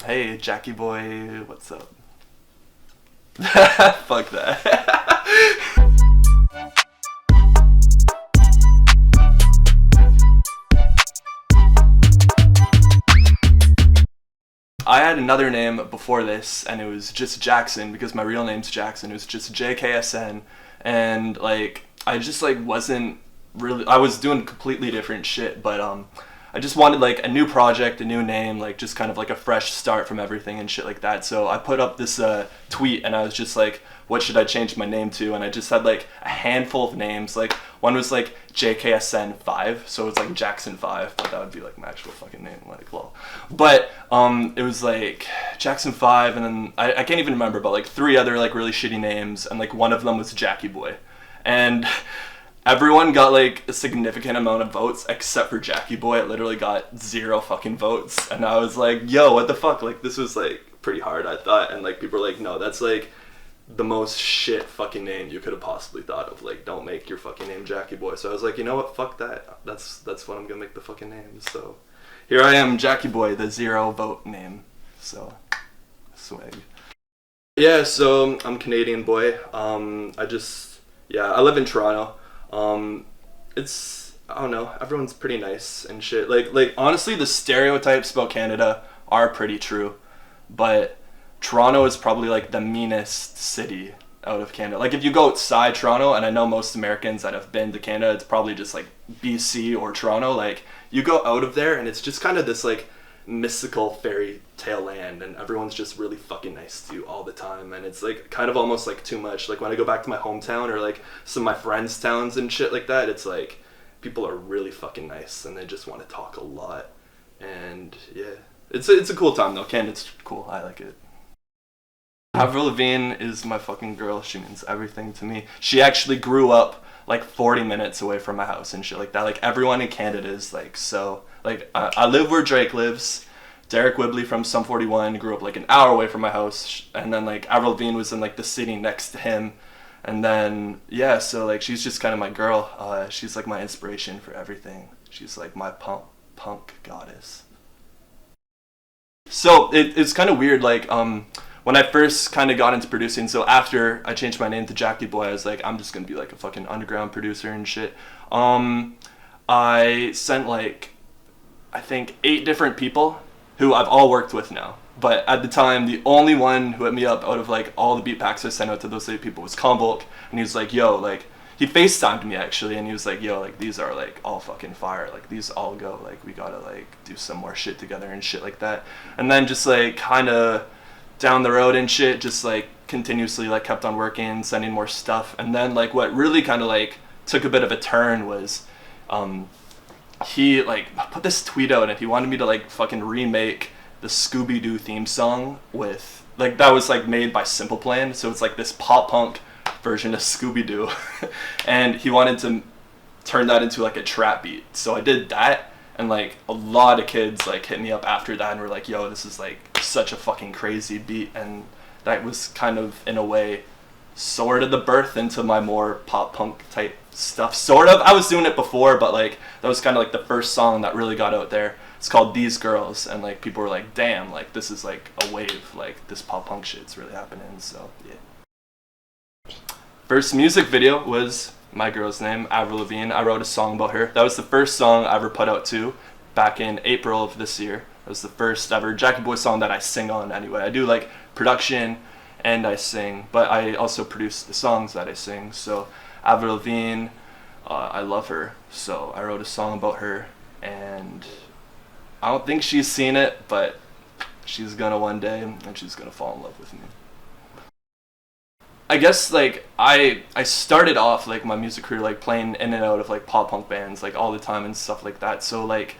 Hey, Jakkyboi, what's up? Fuck that. I had another name before this, and it was just Jackson because my real name's Jackson. It was just JKSN, and like I just like wasn't really. I was doing completely different shit, but I just wanted like a new project, a new name, like just kind of like a fresh start from everything and shit like that. So I put up this tweet, and I was just like, what should I change my name to? And I just had like a handful of names. Like one was like JKSN 5, so it's like Jackson 5, but that would be like my actual fucking name, like lol. But it was like Jackson 5, and then I can't even remember, but like 3 other like really shitty names, and like one of them was Jakkyboi, and everyone got like a significant amount of votes except for Jakkyboi. It literally got 0 fucking votes, and I was like, yo, what the fuck? Like this was like pretty hard, I thought, and like people were like, no, that's like the most shit fucking name you could have possibly thought of. Like, don't make your fucking name Jakkyboi. So I was like, you know what? Fuck that. That's what I'm gonna make the fucking name. So here I am, Jakkyboi, the 0 vote name. So swag. Yeah. So I'm Canadian boy. I live in Toronto. I don't know. Everyone's pretty nice and shit. Like honestly, the stereotypes about Canada are pretty true, but Toronto is probably like the meanest city out of Canada. Like if you go outside Toronto, and I know most Americans that have been to Canada, it's probably just like BC or Toronto. Like you go out of there and it's just kind of this like mystical fairy tale land, and everyone's just really fucking nice to you all the time, and it's like kind of almost like too much. Like when I go back to my hometown or like some of my friends' towns and shit like that, it's like people are really fucking nice and they just want to talk a lot. And yeah, it's a cool time though. Canada's cool. I like it. Avril Lavigne is my fucking girl. She means everything to me. She actually grew up like 40 minutes away from my house and shit like that. Like everyone in Canada is like so. Like I live where Drake lives. Derek Whibley from Sum 41 grew up like an hour away from my house, and then like Avril Lavigne was in like the city next to him, and then yeah, so like she's just kind of my girl. She's like my inspiration for everything. She's like my punk goddess. So it's kind of weird, like when I first kind of got into producing, so after I changed my name to Jakkyboi, I was like, I'm just gonna be like a fucking underground producer and shit. I sent like, I think 8 different people who I've all worked with now. But at the time, the only one who hit me up out of like all the beat packs I sent out to those 8 people was Convolk, and he was like, yo, like, he FaceTimed me actually, and he was like, yo, like, these are like all fucking fire, like these all go, like we gotta like do some more shit together and shit like that. And then just like kind of down the road and shit, just like continuously like kept on working, sending more stuff. And then like what really kind of like took a bit of a turn was he like put this tweet out, and he wanted me to like fucking remake the Scooby-Doo theme song with like, that was like made by Simple Plan, so it's like this pop punk version of Scooby-Doo. And he wanted to turn that into like a trap beat, so I did that, and like a lot of kids like hit me up after that and were like, yo, this is like such a fucking crazy beat. And that was kind of in a way sort of the birth into my more pop punk type stuff. Sort of, I was doing it before, but like that was kind of like the first song that really got out there. It's called These Girls, and like people were like, damn, like this is like a wave, like this pop punk shit's really happening. So yeah. First music video was my girl's name, Avril Lavigne. I wrote a song about her. That was the first song I ever put out too, back in April of this year. It was the first ever Jakkyboi song that I sing on anyway. I do like production and I sing, but I also produce the songs that I sing. So Avril Lavigne, I love her, so I wrote a song about her, and I don't think she's seen it, but she's gonna one day, and she's gonna fall in love with me. I guess like I started off like my music career like playing in and out of like pop punk bands like all the time and stuff like that. So like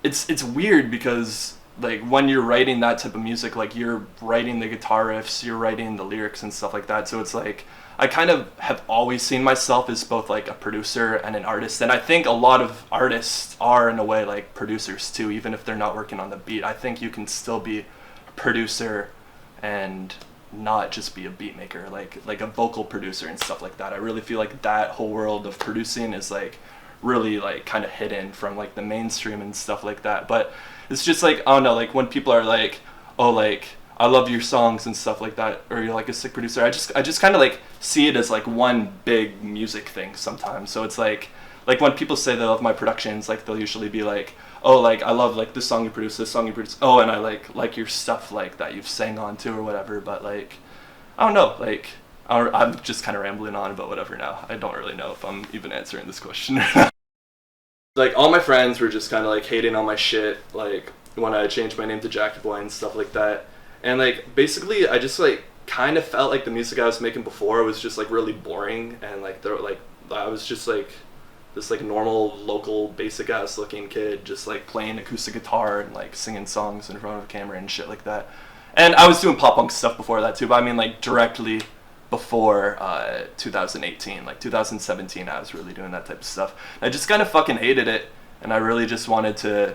it's weird because like when you're writing that type of music, like you're writing the guitar riffs, you're writing the lyrics and stuff like that. So it's like I kind of have always seen myself as both like a producer and an artist, and I think a lot of artists are in a way like producers too, even if they're not working on the beat. I think you can still be a producer and not just be a beat maker, like a vocal producer and stuff like that. I really feel like that whole world of producing is like really like kind of hidden from like the mainstream and stuff like that. But it's just like, I don't know, like when people are like, oh, like, I love your songs and stuff like that, or you're like a sick producer. I just kind of like see it as like one big music thing sometimes. So it's like when people say they love my productions, like they'll usually be like, oh, like I love like this song you produce, this song you produce. Oh, and I like your stuff like that you've sang on to or whatever. But like, I don't know, like I'm just kind of rambling on about whatever now. I don't really know if I'm even answering this question. Like all my friends were just kind of like hating on my shit, like when I changed my name to Jakkyboi and stuff like that. And like basically I just like kind of felt like the music I was making before was just like really boring, and like I was just like this like normal local basic ass looking kid just like playing acoustic guitar and like singing songs in front of a camera and shit like that. And I was doing pop punk stuff before that too, but I mean like directly before 2018, like 2017 I was really doing that type of stuff. I just kind of fucking hated it, and I really just wanted to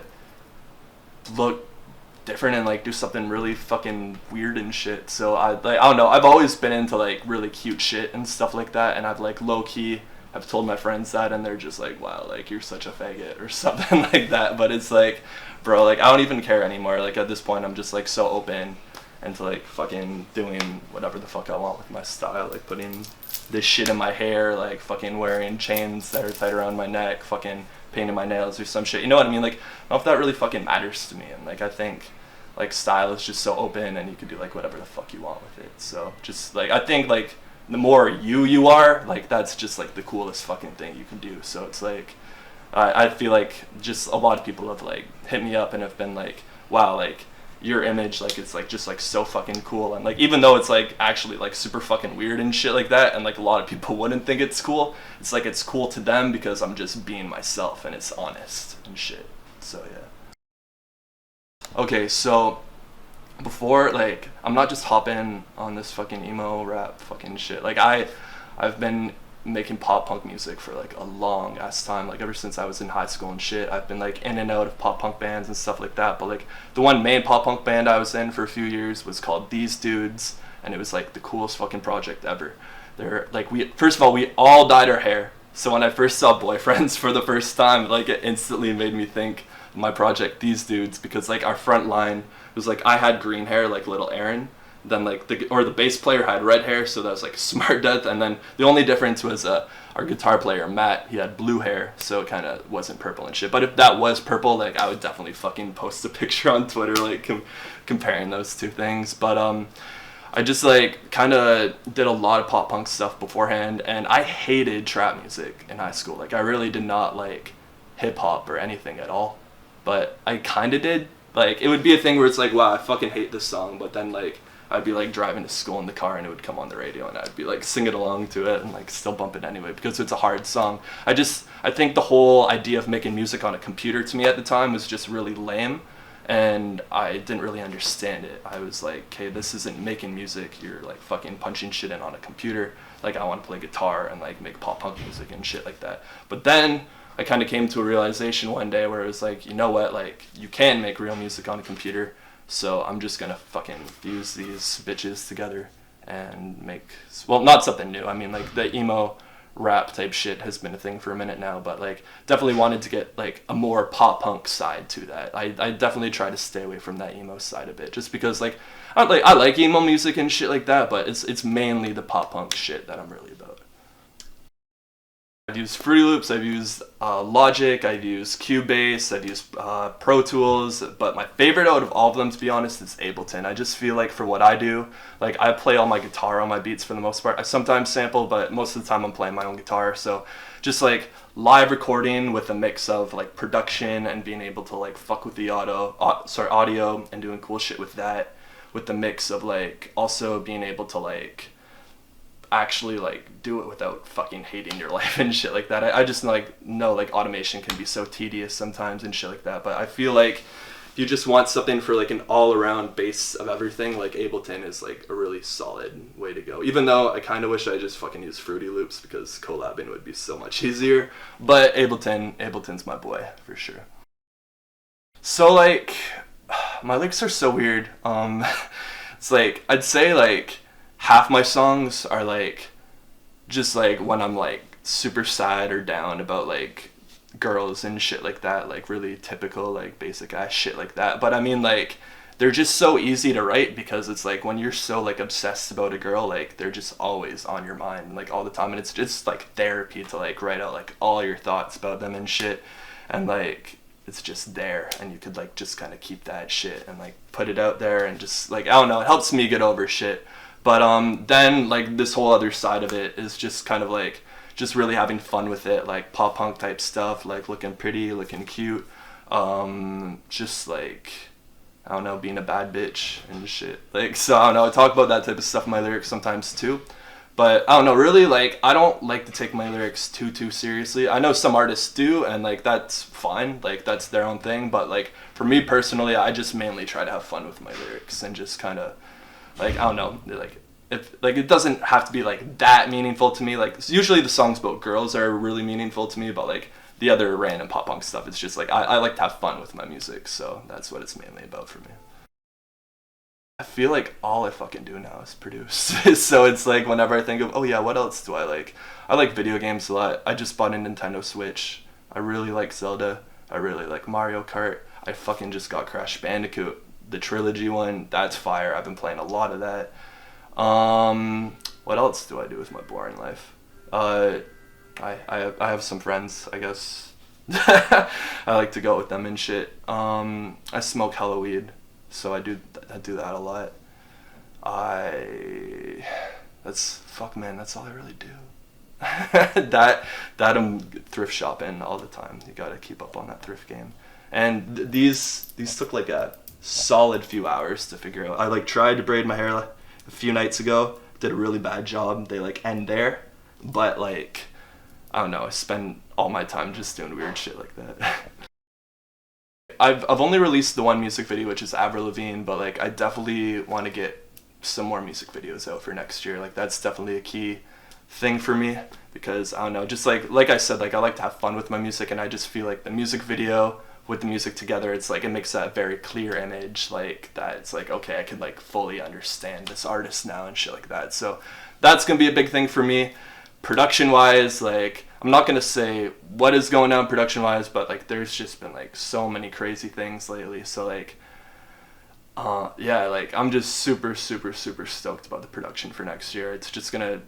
look different and like do something really fucking weird and shit. So I don't know, I've always been into like really cute shit and stuff like that, and I've like low-key I've told my friends that, and they're just like, wow, like you're such a faggot or something like that. But it's like, bro, like I don't even care anymore. Like at this point I'm just like so open and to like fucking doing whatever the fuck I want with my style, like putting this shit in my hair, like fucking wearing chains that are tight around my neck, fucking painting my nails or some shit, you know what I mean? Like I don't know if that really fucking matters to me. And like I think like style is just so open, and you can do like whatever the fuck you want with it. So just like I think like the more you are, like that's just like the coolest fucking thing you can do. So it's like I feel like just a lot of people have like hit me up and have been like, wow, like your image, like it's like just like so fucking cool. And like even though it's like actually like super fucking weird and shit like that, and like a lot of people wouldn't think it's cool, it's like it's cool to them because I'm just being myself and it's honest and shit. So yeah. Okay, so before, like I'm not just hopping on this fucking emo rap fucking shit. Like I've been making pop punk music for like a long ass time, like ever since I was in high school and shit. I've been like in and out of pop punk bands and stuff like that, but like the one main pop punk band I was in for a few years was called These Dudes, and it was like the coolest fucking project ever. They're like, first of all, we all dyed our hair. So when I first saw Boyfriends for the first time, like it instantly made me think of my project These Dudes, because like our front line was like I had green hair like little Aaron, then like the bass player had red hair, so that was like Smart Death, and then the only difference was our guitar player Matt, he had blue hair, so it kind of wasn't purple and shit. But if that was purple, like I would definitely fucking post a picture on Twitter like comparing those two things. But I just like kind of did a lot of pop punk stuff beforehand, and I hated trap music in high school. Like I really did not like hip hop or anything at all, but I kind of did. Like it would be a thing where it's like, wow, I fucking hate this song, but then like I'd be like driving to school in the car and it would come on the radio and I'd be like singing along to it and like still bump it anyway because it's a hard song. I think the whole idea of making music on a computer to me at the time was just really lame, and I didn't really understand it. I was like, okay, this isn't making music, you're like fucking punching shit in on a computer. Like I want to play guitar and like make pop punk music and shit like that. But then I kind of came to a realization one day where it was like, you know what, like you can make real music on a computer. So I'm just gonna fucking fuse these bitches together and make, well, not something new. I mean, like the emo rap type shit has been a thing for a minute now, but like definitely wanted to get like a more pop punk side to that. I definitely try to stay away from that emo side a bit, just because like I like emo music and shit like that, but it's mainly the pop punk shit that I'm really about. I've used Fruity Loops, I've used Logic, I've used Cubase, I've used Pro Tools, but my favorite out of all of them, to be honest, is Ableton. I just feel like for what I do, like I play all my guitar on my beats for the most part. I sometimes sample, but most of the time I'm playing my own guitar. So just like live recording with a mix of like production and being able to like fuck with the audio and doing cool shit with that, with the mix of like also being able to like actually like do it without fucking hating your life and shit like that. I just like know like automation can be so tedious sometimes and shit like that, but I feel like if you just want something for like an all-around base of everything, like Ableton is like a really solid way to go, even though I kind of wish I just fucking used Fruity Loops because collabing would be so much easier. But Ableton's my boy for sure. So like my lyrics are so weird. It's like I'd say like half my songs are like just like when I'm like super sad or down about like girls and shit like that, like really typical like basic ass shit like that. But I mean like they're just so easy to write because it's like when you're so like obsessed about a girl, like they're just always on your mind like all the time, and it's just like therapy to like write out like all your thoughts about them and shit, and like it's just there, and you could like just kind of keep that shit and like put it out there, and just like I don't know, it helps me get over shit. But then like this whole other side of it is just kind of like just really having fun with it, like pop punk type stuff, like looking pretty, looking cute, just like I don't know, being a bad bitch and shit. Like, so I don't know, I talk about that type of stuff in my lyrics sometimes too. But I don't know, really, like, I don't like to take my lyrics too seriously. I know some artists do, and like that's fine, like that's their own thing. But like for me personally, I just mainly try to have fun with my lyrics and just kind of like I don't know, like if like it doesn't have to be like that meaningful to me. Like usually the songs about girls are really meaningful to me, but like the other random pop punk stuff, it's just like I like to have fun with my music, so that's what it's mainly about for me. I feel like all I fucking do now is produce. So it's like whenever I think of, oh yeah, what else do I like? I like video games a lot. I just bought a Nintendo Switch. I really like Zelda. I really like Mario Kart. I fucking just got Crash Bandicoot, the trilogy one. That's fire. I've been playing a lot of that. What else do I do with my boring life? I have some friends, I guess. I like to go out with them and shit. I smoke hella weed, so I do that a lot. That's all I really do. that I'm thrift shopping all the time. You gotta keep up on that thrift game. And these took like a solid few hours to figure out. I like tried to braid my hair a few nights ago. Did a really bad job. They like end there, but like I don't know, I spend all my time just doing weird shit like that. I've only released the one music video, which is Avril Lavigne, but like I definitely want to get some more music videos out for next year. Like that's definitely a key thing for me, because I don't know, just like I said, like I like to have fun with my music, and I just feel like the music video with the music together, it's like it makes that very clear image, like that it's like, okay, I can like fully understand this artist now and shit like that. So that's gonna be a big thing for me. Production wise, like I'm not gonna say what is going on production wise, but like there's just been like so many crazy things lately, so like yeah, like I'm just super stoked about the production for next year. It's just gonna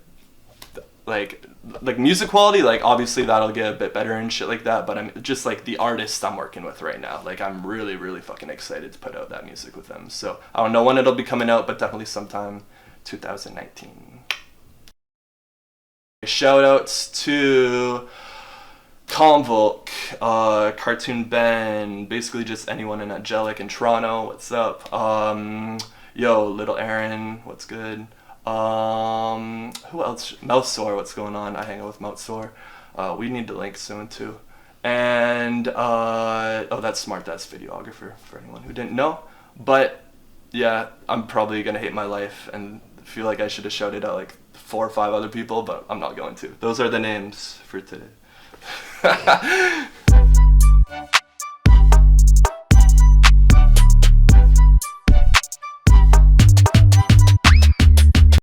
like music quality, like obviously that'll get a bit better and shit like that, but I'm just like the artist I'm working with right now, like I'm really fucking excited to put out that music with them. So I don't know when it'll be coming out, but definitely sometime 2019. Shoutouts to Convolk, Cartoon Ben, basically just anyone in Angelic in Toronto, what's up? Yo, Little Aaron, what's good? Who else? Mouthsore, what's going on? I hang out with Mouthsore. We need to link soon too. And oh, that's Smart, that's videographer for anyone who didn't know. But yeah, I'm probably gonna hate my life and feel like I should have shouted out like 4 or 5 other people, but I'm not going to. Those are the names for today.